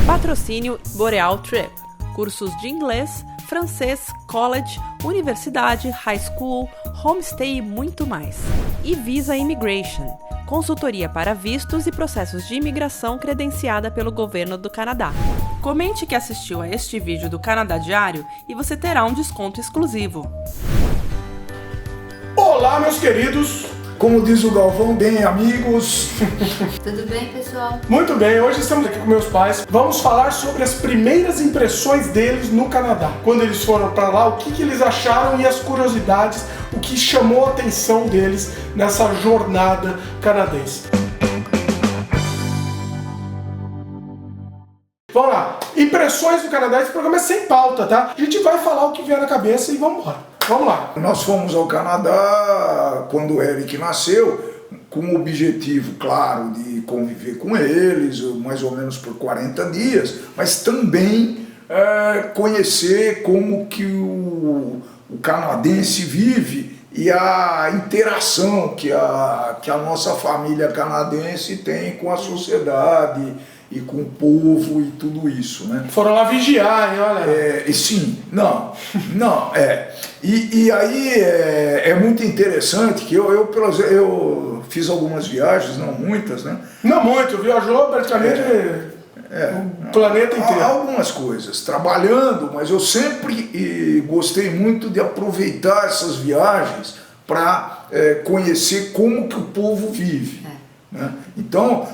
Patrocínio Boreal Trip. Cursos de inglês, francês, college, universidade, high school, homestay e muito mais. E Visa Immigration. Consultoria para vistos e processos de imigração credenciada pelo governo do Canadá. Comente que assistiu a este vídeo do Canadá Diário e você terá um desconto exclusivo. Olá, meus queridos! Como diz o Galvão, bem, amigos? Tudo bem, pessoal? Muito bem, hoje estamos aqui com meus pais. Vamos falar sobre as primeiras impressões deles no Canadá. Quando eles foram para lá, o que eles acharam e as curiosidades, o que chamou a atenção deles nessa jornada canadense. Vamos lá, impressões do Canadá. Esse programa é sem pauta, tá? A gente vai falar o que vier na cabeça e vamos embora. Vamos lá. Nós fomos ao Canadá quando o Eric nasceu, com o objetivo, claro, de conviver com eles, mais ou menos por 40 dias, mas também conhecer como que o canadense vive e a interação que a nossa família canadense tem com a sociedade e com o povo e tudo isso, né? Foram lá vigiar, hein, olha. Sim, não, E aí é muito interessante que eu fiz algumas viagens, não muitas, né? Não muito, viajou praticamente o planeta inteiro. Algumas coisas, trabalhando, mas eu sempre gostei muito de aproveitar essas viagens para conhecer como que o povo vive. Né? Então,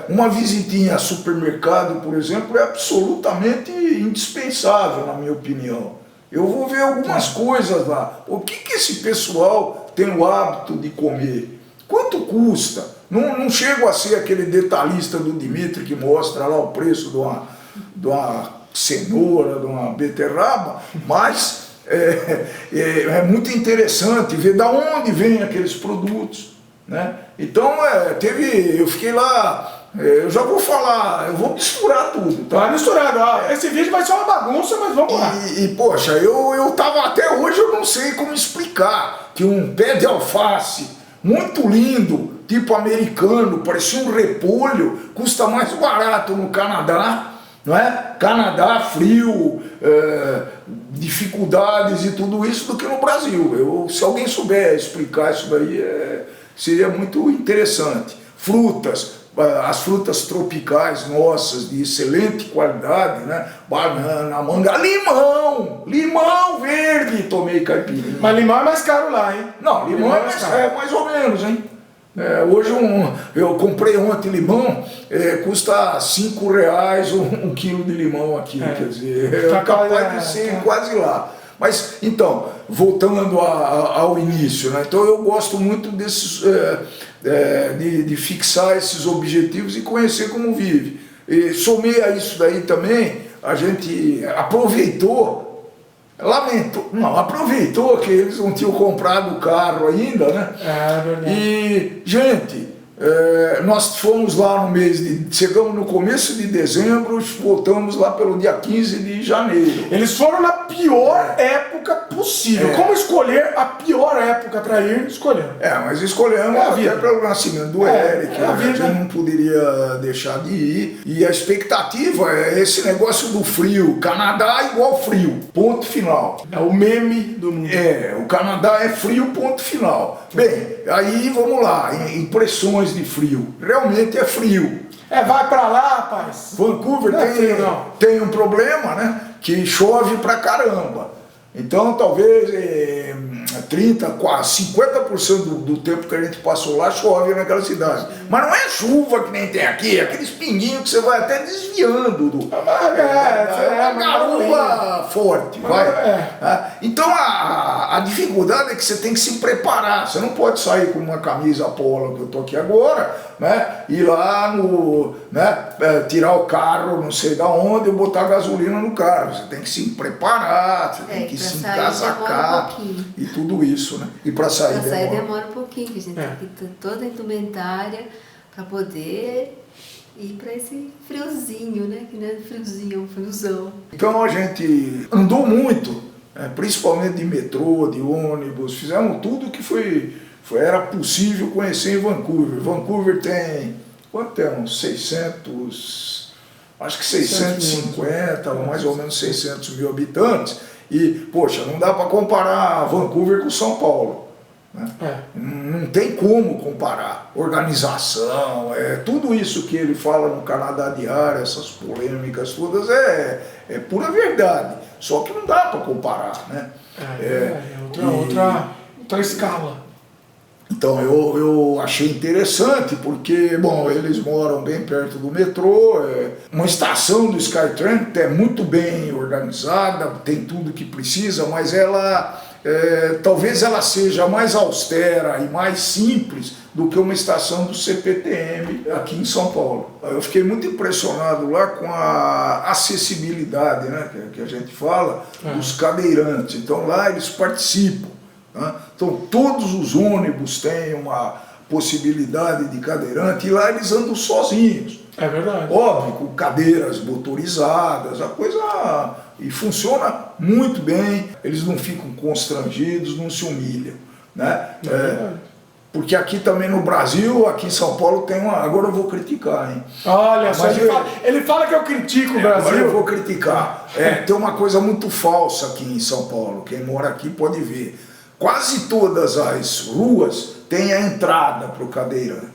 uma visitinha a supermercado, por exemplo, é absolutamente indispensável, na minha opinião. Eu vou ver algumas coisas lá. O que esse pessoal tem o hábito de comer? Quanto custa? Não chego a ser aquele detalhista do Dimitri que mostra lá o preço de uma cenoura, de uma beterraba, mas é muito interessante ver de onde vêm aqueles produtos. Né? Então, eu fiquei lá, eu já vou falar, eu vou misturar tudo. Tá? Vai misturando, ó. Esse vídeo vai ser uma bagunça, mas vamos lá. Poxa, eu tava até hoje, eu não sei como explicar, que um pé de alface, muito lindo, tipo americano, parecia um repolho, custa mais barato no Canadá, não é? Canadá, frio, dificuldades e tudo isso do que no Brasil. Se alguém souber explicar isso daí, seria muito interessante. Frutas, as frutas tropicais nossas de excelente qualidade, né? Banana, manga, limão verde, tomei caipirinha. Mas limão é mais caro lá, hein? Não, limão é mais ou menos, hein? Hoje eu comprei ontem limão, custa R$5 um quilo de limão aqui, quer dizer, é capaz de ser quase lá. Mas, então, voltando ao início, né? Então eu gosto muito desses, de fixar esses objetivos e conhecer como vive. E somei a isso daí também, a gente aproveitou que eles não tinham comprado o carro ainda, né? Verdade. E, gente, nós fomos lá chegamos no começo de dezembro, voltamos lá pelo dia 15 de janeiro. Eles foram na pior época possível. Como escolher a pior época para ir? Escolhendo. Mas escolhemos até pelo nascimento do Eric, a gente não poderia deixar de ir. E a expectativa é esse negócio do frio. Canadá igual frio, ponto final. É o meme do mundo. O Canadá é frio, ponto final. Bem, aí vamos lá, impressões de frio. Realmente é frio. Vai pra lá, rapaz. Vancouver tem um problema, né? Que chove pra caramba. Então talvez 30, quase 50% do tempo que a gente passou lá chove naquela cidade. Mas não é chuva que nem tem aqui, é aqueles pinguinhos que você vai até desviando. É uma garoa forte. Então a dificuldade é que você tem que se preparar. Você não pode sair com uma camisa polo que eu tô aqui agora, né? Ir lá tirar o carro, não sei da onde, e botar gasolina no carro. Você tem que se preparar, você tem que se encasacar e tudo isso, né? E para sair demora um pouquinho, que a gente tem que ter toda a indumentária para poder ir para esse friozinho, né? Que não é friozinho, é um friozão. Então a gente andou muito, principalmente de metrô, de ônibus, fizemos tudo que era possível conhecer em Vancouver. Vancouver tem, quanto é? Uns 600 acho que 650, mais ou menos 600 mil habitantes. E, poxa, não dá para comparar Vancouver com São Paulo. Né? Não tem como comparar. Organização, tudo isso que ele fala no Canadá Diário, essas polêmicas todas, é pura verdade. Só que não dá para comparar, né? Outra escala. Então eu achei interessante porque, bom, eles moram bem perto do metrô, uma estação do SkyTrain é muito bem organizada, tem tudo que precisa, mas ela talvez ela seja mais austera e mais simples do que uma estação do CPTM aqui em São Paulo. Eu fiquei muito impressionado lá com a acessibilidade, né, que a gente fala, dos cadeirantes. Então lá eles participam. Então todos os ônibus têm uma possibilidade de cadeirante e lá eles andam sozinhos. É verdade. Óbvio, com cadeiras motorizadas, a coisa... E funciona muito bem, eles não ficam constrangidos, não se humilham. Né? Porque aqui também no Brasil, aqui em São Paulo tem uma... Agora eu vou criticar, hein? Olha só, ele fala que eu critico o Brasil. Agora eu vou criticar. Tem uma coisa muito falsa aqui em São Paulo, quem mora aqui pode ver. Quase todas as ruas têm a entrada para o cadeirante.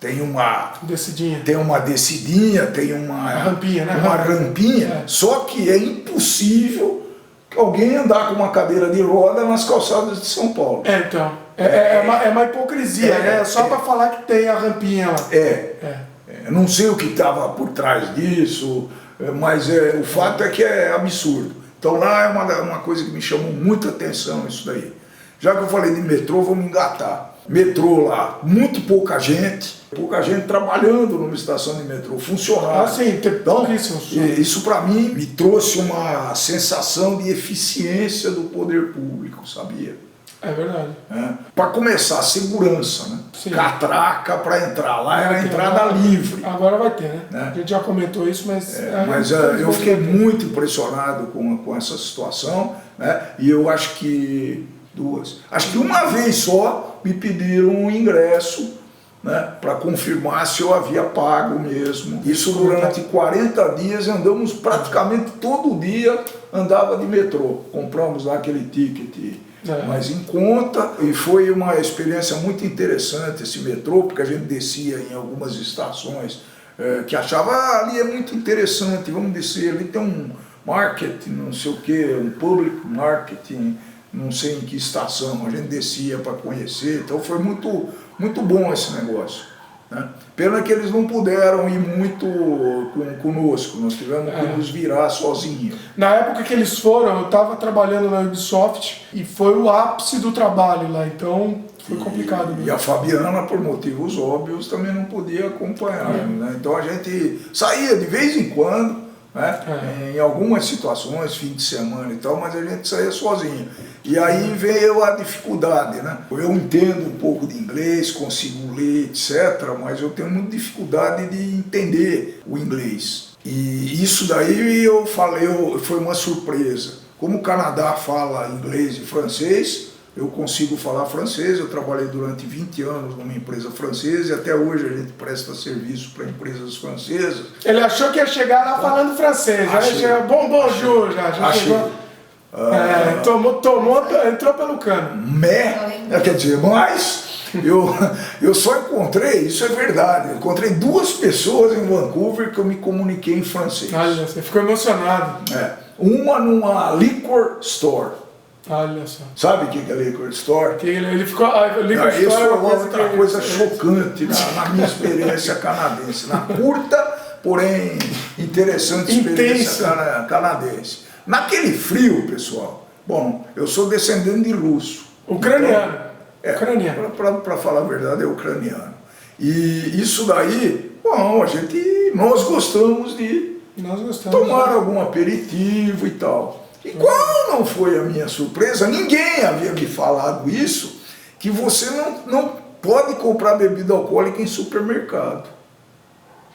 Tem uma descidinha, tem uma rampinha, né? Uma rampinha, só que é impossível alguém andar com uma cadeira de roda nas calçadas de São Paulo. Então, é uma hipocrisia, né? Só para falar que tem a rampinha lá. Não sei o que estava por trás disso, mas o fato é que é absurdo. Então lá é uma coisa que me chamou muita atenção isso daí. Já que eu falei de metrô, vamos engatar. Metrô lá, muito pouca gente trabalhando numa estação de metrô, funcionário. Sim, tem pouquíssimo. Isso para mim me trouxe uma sensação de eficiência do poder público, sabia? É verdade. Para começar, segurança, né? Sim. Catraca para entrar, lá era a entrada livre. Agora vai ter, né? A gente já comentou isso, mas... mas eu fiquei muito impressionado com essa situação, né? E eu acho que... Acho que uma vez só me pediram um ingresso, né, para confirmar se eu havia pago mesmo. Isso durante 40 dias, andamos praticamente todo dia, andava de metrô. Compramos lá aquele ticket mais em conta e foi uma experiência muito interessante esse metrô, porque a gente descia em algumas estações que achava ali é muito interessante, vamos descer, ali tem um marketing, não sei o que, um public marketing, não sei em que estação, a gente descia para conhecer, então foi muito, muito bom esse negócio. Né? Pena que eles não puderam ir muito conosco, nós tivemos que nos virar sozinhos. Na época que eles foram, eu estava trabalhando na Ubisoft e foi o ápice do trabalho lá, então foi complicado mesmo. E a Fabiana, por motivos óbvios, também não podia acompanhar. Né? Então a gente saía de vez em quando, né? Em algumas situações, fim de semana e tal, mas a gente saía sozinho. E aí veio a dificuldade, né? Eu entendo um pouco de inglês, consigo ler, etc., mas eu tenho muita dificuldade de entender o inglês. E isso daí eu falei, foi uma surpresa. Como o Canadá fala inglês e francês, eu consigo falar francês, eu trabalhei durante 20 anos numa empresa francesa e até hoje a gente presta serviço para empresas francesas. Ele achou que ia chegar lá falando francês, já chegou, bonjour, já chegou. Entrou pelo cano. Quer dizer, mas eu só encontrei, isso é verdade, eu encontrei 2 pessoas em Vancouver que eu me comuniquei em francês. Olha, você ficou emocionado. Uma numa liquor store. Olha só. Sabe o que é liquor store? Ele ficou. Isso foi outra coisa chocante na minha experiência canadense. Na curta, porém interessante experiência canadense. Naquele frio, pessoal, bom, eu sou descendente de russo. Ucraniano. Ucraniano. Para falar a verdade, é ucraniano. E isso daí, bom, nós gostamos de tomar algum aperitivo e tal. E qual não foi a minha surpresa, ninguém havia me falado isso, que você não pode comprar bebida alcoólica em supermercado.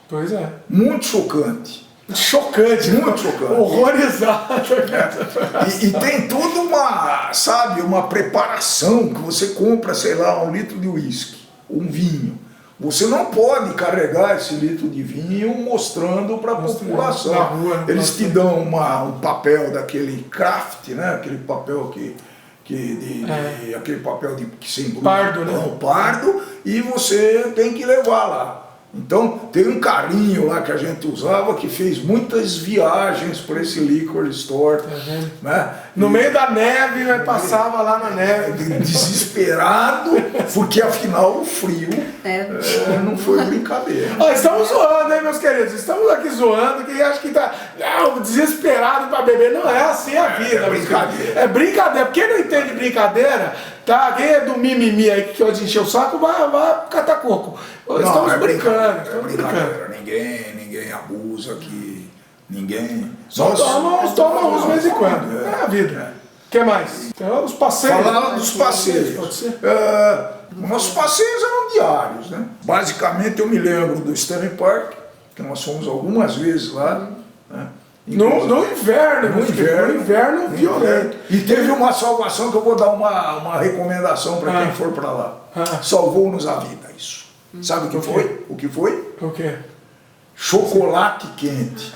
Pois é. Muito chocante. Chocante. Muito chocante. Horrorizado. E tem toda uma preparação que você compra, sei lá, 1 litro de uísque, um vinho. Você não pode carregar esse litro de vinho mostrando para a população. Na rua, eles te dão um papel daquele craft, né? Aquele papel aquele papel que se embrulha, pardo, né? Pardo, e você tem que levar lá. Então, tem um carrinho lá que a gente usava que fez muitas viagens para esse liquor store. Né? No meio da neve, né? Passava lá na neve. Desesperado, porque afinal o frio não foi brincadeira. Estamos zoando, hein, meus queridos? Estamos aqui zoando, quem acha que tá desesperado para beber. Não é assim a vida. É brincadeira. É brincadeira. Quem não entende brincadeira, tá? Quem é do mimimi aí que hoje encher o saco, vai catar coco. Estamos brincando. Ninguém abusa aqui, ninguém. Só toma uns de vez em quando. É a vida. O que mais? Então, os passeios. Falando dos passeios. Pode ser? Nossos passeios eram diários, né? Basicamente eu me lembro do Stanley Park, que nós fomos algumas vezes lá. Né? No inverno violento. E teve uma salvação que eu vou dar uma recomendação para quem for para lá. Salvou-nos a vida, isso. Sabe o que foi? O que foi? O quê? Chocolate quente.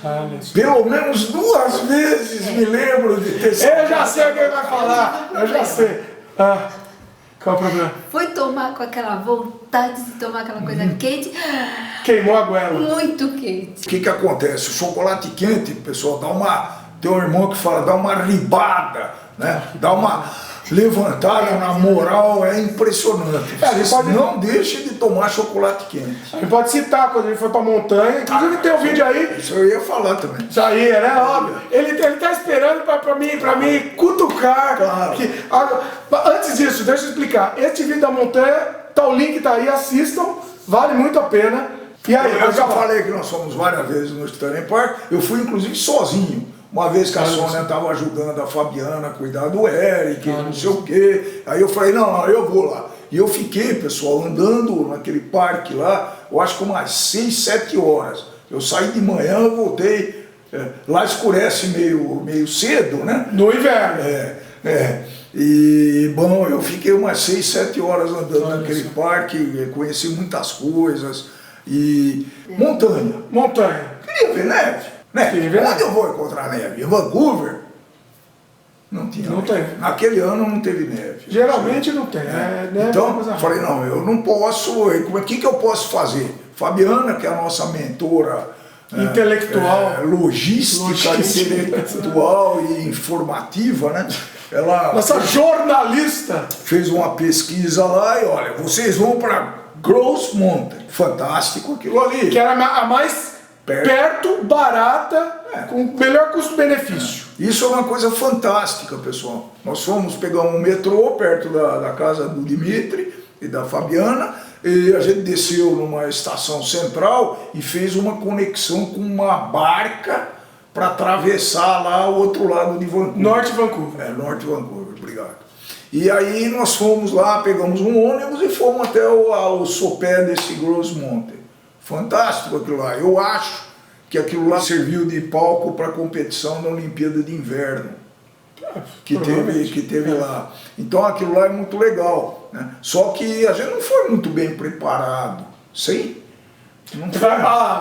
Pelo menos 2 vezes me lembro de ter sido. Eu já sei o que ele vai falar. Eu já sei. Qual é o problema? Foi tomar com aquela vontade de tomar aquela coisa quente. Queimou a goela. Muito quente. O que acontece? O chocolate quente, pessoal, tem um irmão que fala, dá uma ribada, né? Dá uma levantada na moral, é impressionante. Não deixe de tomar chocolate quente. A gente pode citar quando ele foi pra montanha, inclusive tem um vídeo aí. Isso eu ia falar também. Isso aí, né? Óbvio. Ele tá esperando pra mim cutucar. Claro. Antes disso, deixa eu explicar. Este vídeo da montanha, o link tá aí, assistam, vale muito a pena. E aí, eu já falei que nós fomos várias vezes no Stanley Park, eu fui inclusive sozinho. Uma vez que a Sônia estava ajudando a Fabiana a cuidar do Eric, não sei o quê. Aí eu falei, não, eu vou lá. E eu fiquei, pessoal, andando naquele parque lá, eu acho que umas 6, 7 horas. Eu saí de manhã, eu voltei. Lá escurece meio cedo, né? No inverno. E, bom, eu fiquei umas 6, 7 horas andando naquele parque, conheci muitas coisas. E montanha. Queria ver neve. Onde eu vou encontrar neve? Em Vancouver? Não tinha. Não tem. Naquele ano não teve neve. Geralmente não tem. Então, falei, não, eu não posso. O que eu posso fazer? Fabiana, que é a nossa mentora intelectual, logística intelectual e informativa, né? Ela nossa jornalista fez uma pesquisa lá e olha, vocês vão para Grouse Mountain. Fantástico aquilo ali. Que era a mais perto, barata, com melhor custo-benefício. Isso é uma coisa fantástica, pessoal. Nós pegamos um metrô perto da casa do Dimitri e da Fabiana, e a gente desceu numa estação central e fez uma conexão com uma barca para atravessar lá o outro lado de Vancouver. Norte Vancouver. Norte Vancouver, obrigado. E aí nós fomos lá, pegamos um ônibus e fomos até o sopé desse Grouse Mountain. Fantástico aquilo lá. Eu acho que aquilo lá serviu de palco para a competição da Olimpíada de Inverno que teve lá. Então aquilo lá é muito legal, né? Só que a gente não foi muito bem preparado. Sim?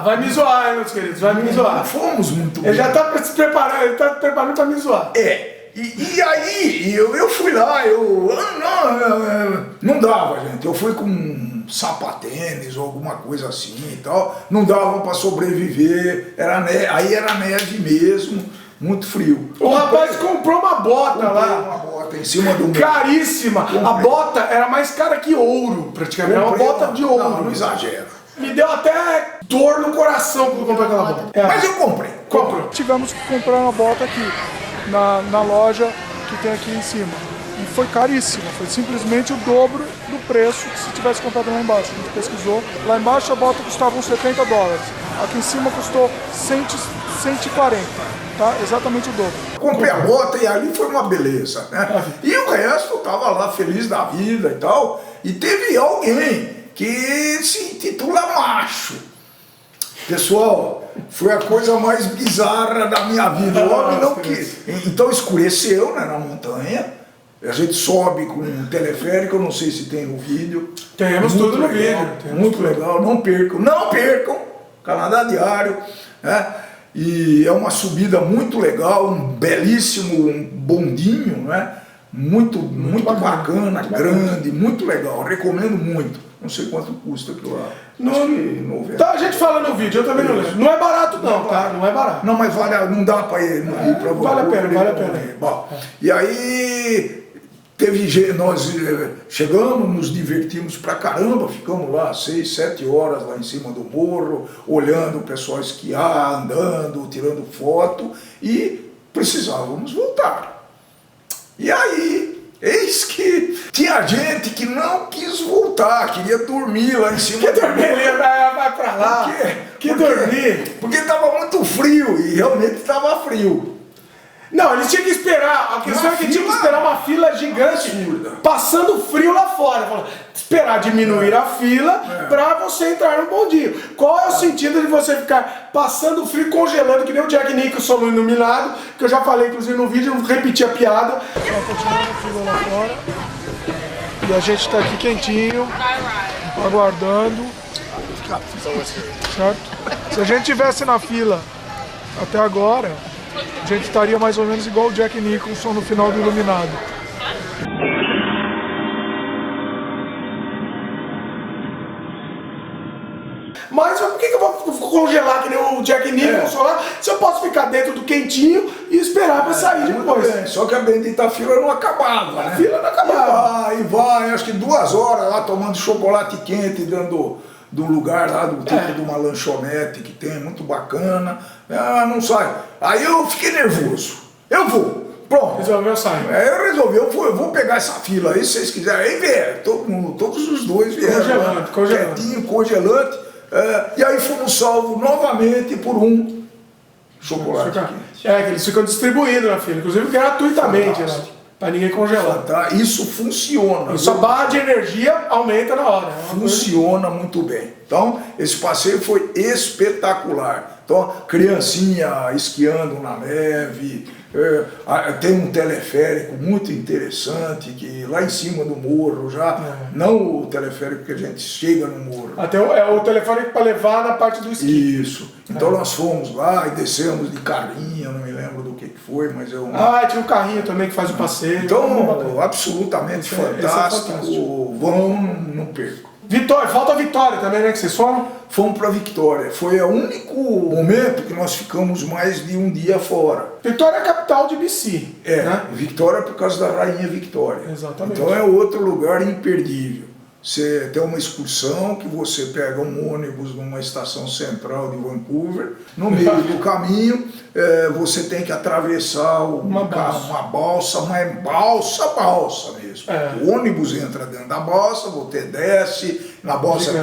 Vai me zoar, meus queridos, vai me zoar. Não fomos muito bem. Ele já está se preparando, ele está preparando para me zoar. E aí eu fui lá, não dava, gente. Eu fui com sapatênis ou alguma coisa assim e tal. Não dava para sobreviver. Aí era neve mesmo, muito frio. O rapaz comprou uma bota lá. Uma bota em cima do meu. Caríssima. A bota era mais cara que ouro, praticamente. Era uma bota de ouro. Não exagero. Me deu até dor no coração quando eu comprei aquela bota. Mas eu comprei. Comprou. Tivemos que comprar uma bota aqui, na loja que tem aqui em cima. E foi caríssima, foi simplesmente o dobro do preço que se tivesse comprado lá embaixo. A gente pesquisou. Lá embaixo a bota custava uns $70. Aqui em cima custou 140, tá? Exatamente o dobro. Comprei a bota e ali foi uma beleza, né? E o resto eu tava lá feliz da vida e tal. E teve alguém que se intitula macho. Pessoal, foi a coisa mais bizarra da minha vida. O homem não quis. Então escureceu, né, na montanha. A gente sobe com um teleférico, eu não sei se tem no vídeo. Temos muito tudo no legal, vídeo. Muito legal, não percam, Canadá Diário, né? E é uma subida muito legal, um belíssimo bondinho, né? Muito bacana, grande, muito legal, recomendo muito. Não sei quanto custa aquilo lá. Tá, a gente fala no vídeo, eu também não lembro. Não é barato não, tá? Não é barato. Não, mas não dá para ir para vale a pena. Bom, e aí nós chegamos, nos divertimos pra caramba, ficamos lá 6, 7 horas lá em cima do morro, olhando o pessoal esquiar, andando, tirando foto, e precisávamos voltar. E aí, eis que tinha gente que não quis voltar, queria dormir lá em cima. Que dormir, vai pra lá. Dormir. Porque estava muito frio, e realmente estava frio. Não, eles tinham que esperar, a questão é que tinha que esperar uma fila gigante, passando frio lá fora. Esperar diminuir a fila pra você entrar no bondinho. Qual é o sentido de você ficar passando frio, congelando, que nem o Jack Nicholson no Iluminado, que eu já falei inclusive no vídeo, não repeti a piada. Só continuando a fila lá fora. E a gente tá aqui quentinho, aguardando. Certo? Se a gente tivesse na fila até agora, a gente estaria mais ou menos igual o Jack Nicholson no final do Iluminado. Mas por que eu vou congelar que nem o Jack Nicholson lá, se eu posso ficar dentro do quentinho e esperar pra sair depois? Bem. Só que a bendita fila não acabava, né? A fila não acabava. E vai, acho que 2 horas lá tomando chocolate quente dentro do lugar lá, do tipo de uma lanchonete que tem, muito bacana. Não sai. Aí eu fiquei nervoso. Eu vou. Pronto. Resolveu sair. Eu resolvi, eu vou pegar essa fila aí, se vocês quiserem. Aí vieram, todos os dois vieram. Congelante. Quietinho, congelante. E aí fomos salvos novamente por um chocolate quente. Que eles ficam distribuindo na fila, inclusive gratuitamente, né? Pra ninguém congelar. Isso funciona. E sua barra de energia aumenta na hora. Funciona muito bem. Então, esse passeio foi espetacular. Então, criancinha esquiando na neve, tem um teleférico muito interessante, que lá em cima do morro já, não o teleférico que a gente chega no morro. Até o teleférico para levar na parte do esqui. Isso. Então nós fomos lá e descemos de carrinho, não me lembro do que foi, mas eu... tinha um carrinho também que faz o passeio. Então, absolutamente fantástico. Vão, não percam. Vitória, falta a Vitória também, né, que vocês foram? Fomos para Vitória. Foi o único momento que nós ficamos mais de um dia fora. Vitória é a capital de BC. Né? Vitória por causa da Rainha Vitória. Exatamente. Então é outro lugar imperdível. Você tem uma excursão que você pega um ônibus numa estação central de Vancouver, no meio do caminho você tem que atravessar uma balsa, mas é balsa mesmo. O ônibus entra dentro da balsa, você desce, na balsa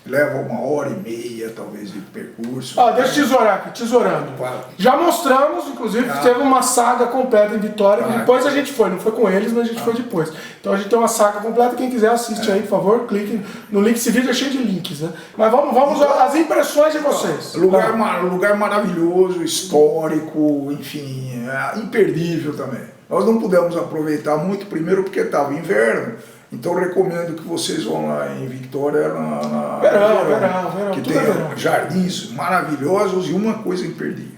leva 1h30 talvez de percurso. Deixa eu tesourar aqui, tesourando. Já mostramos, inclusive, que teve uma saga completa em Vitória, depois a gente foi, não foi com eles, mas a gente foi depois. Então a gente tem uma saga completa, quem quiser assiste aí, por favor, clique no link, esse vídeo é cheio de links, né? Mas vamos às impressões de vocês. Lugar maravilhoso, histórico, enfim, imperdível também. Nós não pudemos aproveitar muito, primeiro porque estava inverno. Então eu recomendo que vocês vão lá em Vitória verão, que tem jardins maravilhosos e uma coisa imperdível.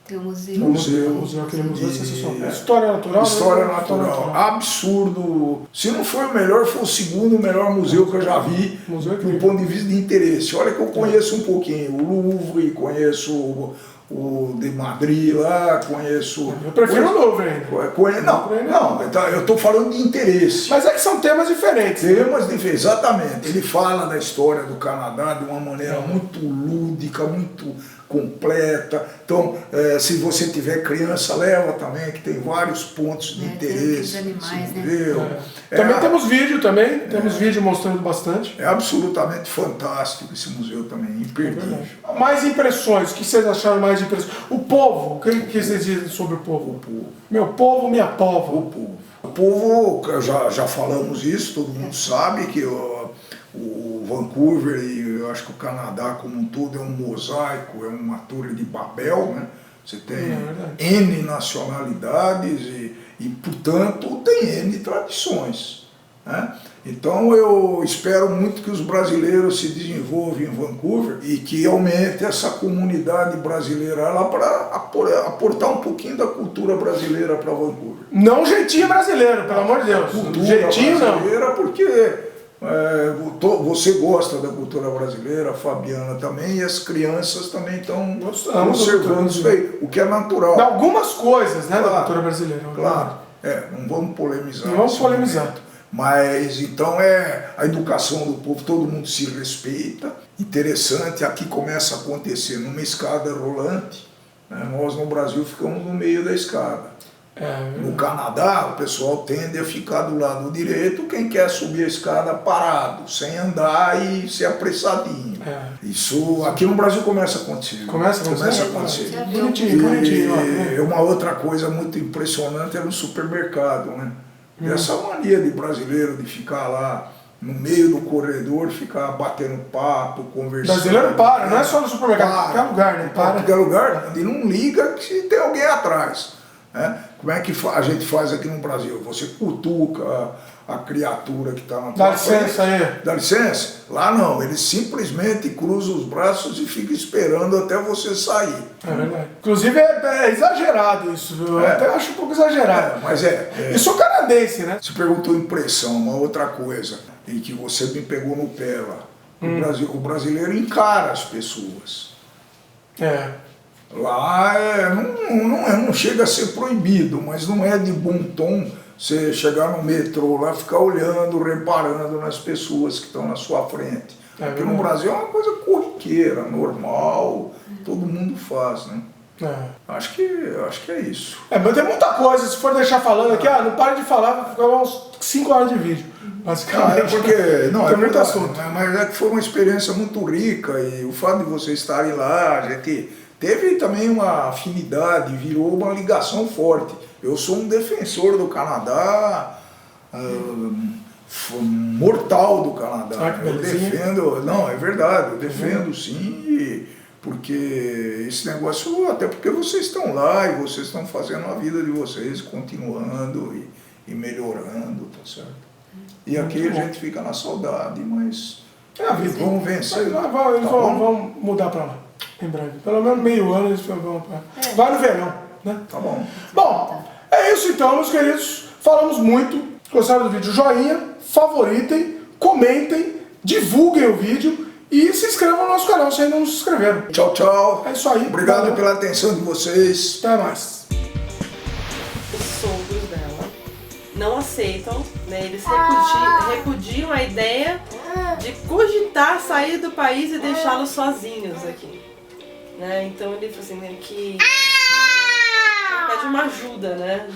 Tem um museu. Aquele museu é sensacional. História natural. História natural. Absurdo. Se não foi o melhor, foi o segundo melhor museu que eu já vi do ponto de vista de interesse. Olha que eu conheço um pouquinho o Louvre, conheço o de Madrid lá, conheço... Eu prefiro o Louvre ainda. Não, eu estou falando de interesse. Mas é que são temas diferentes. Temas diferentes, exatamente. Ele fala da história do Canadá de uma maneira muito lúdica, muito completa. Então, se você tiver criança, leva também, que tem vários pontos de interesse. Animais, né? Também temos vídeo temos vídeo mostrando bastante. É absolutamente fantástico esse museu também, imperdível. Mais impressões, o que vocês acharam mais de impressões? O povo, o que vocês dizem sobre o povo? O povo. Meu povo, minha pova. O povo, já falamos isso, todo mundo sabe que o Vancouver e eu acho que o Canadá como um todo é um mosaico, é uma torre de Babel, né? Você tem N nacionalidades E, portanto, tem N tradições, né? Então eu espero muito que os brasileiros se desenvolvam em Vancouver e que aumente essa comunidade brasileira lá para aportar um pouquinho da cultura brasileira para Vancouver. Não jeitinho brasileiro, pelo amor de Deus. Cultura Jeitinho brasileira, não. Porque você gosta da cultura brasileira, a Fabiana também, e as crianças também estão observando isso aí, o que é natural. De algumas coisas, né, da cultura brasileira. Claro, não vamos polemizar. Não vamos polemizar. Momento. Mas então a educação do povo, todo mundo se respeita. Interessante, aqui começa a acontecer numa escada rolante, né? Nós no Brasil ficamos no meio da escada. No Canadá, o pessoal tende a ficar do lado direito, quem quer subir a escada parado, sem andar e ser apressadinho. Isso aqui no Brasil começa a acontecer. Começa a acontecer. E uma outra coisa muito impressionante é no supermercado, né? Essa mania de brasileiro de ficar lá no meio do corredor, ficar batendo papo, conversando. Brasileiro para, não é só no supermercado, qualquer lugar, né? Para qualquer lugar, e não liga que se tem alguém atrás. Né? Como é que a gente faz aqui no Brasil? Você cutuca a criatura que está na tua frente. Dá licença aí. Dá licença? Lá não, eles simplesmente cruzam os braços e ficam esperando até você sair. É verdade. Inclusive é exagerado isso, viu? Eu até acho um pouco exagerado. Mas E sou canadense, né? Você perguntou impressão, uma outra coisa, em que você me pegou no pé lá. O brasileiro encara as pessoas. Lá não chega a ser proibido, mas não é de bom tom você chegar no metrô lá, ficar olhando, reparando nas pessoas que estão na sua frente. Porque no Brasil é uma coisa corriqueira, normal, todo mundo faz, né? Acho que é isso. Mas tem muita coisa, se for deixar falando aqui, não para de falar, vai ficar uns 5 horas de vídeo. Basicamente. Tem muito assunto. Mas é que foi uma experiência muito rica e o fato de vocês estarem lá, a gente teve também uma afinidade, virou uma ligação forte. Eu sou um defensor do Canadá, mortal do Canadá. Eu defendo, não, é verdade, eu defendo sim, porque esse negócio, até porque vocês estão lá e vocês estão fazendo a vida de vocês, continuando e melhorando, tá certo? E aqui a gente fica na saudade, mas vamos vencer. Vamos mudar para lá, em breve. Pelo menos meio ano eles vão para... Vai no verão, né? Tá bom. Bom, é isso então, meus queridos. Falamos muito. Gostaram do vídeo? Joinha, favoritem, comentem, divulguem o vídeo e se inscrevam no nosso canal se ainda não se inscreveram. Tchau, tchau. É isso aí. Obrigado pela atenção de vocês. Até mais. Os sogros dela não aceitam, né? Eles repudiam a ideia de cogitar sair do país e deixá-los sozinhos aqui. Né? Então ele falou assim, que pede uma ajuda, né?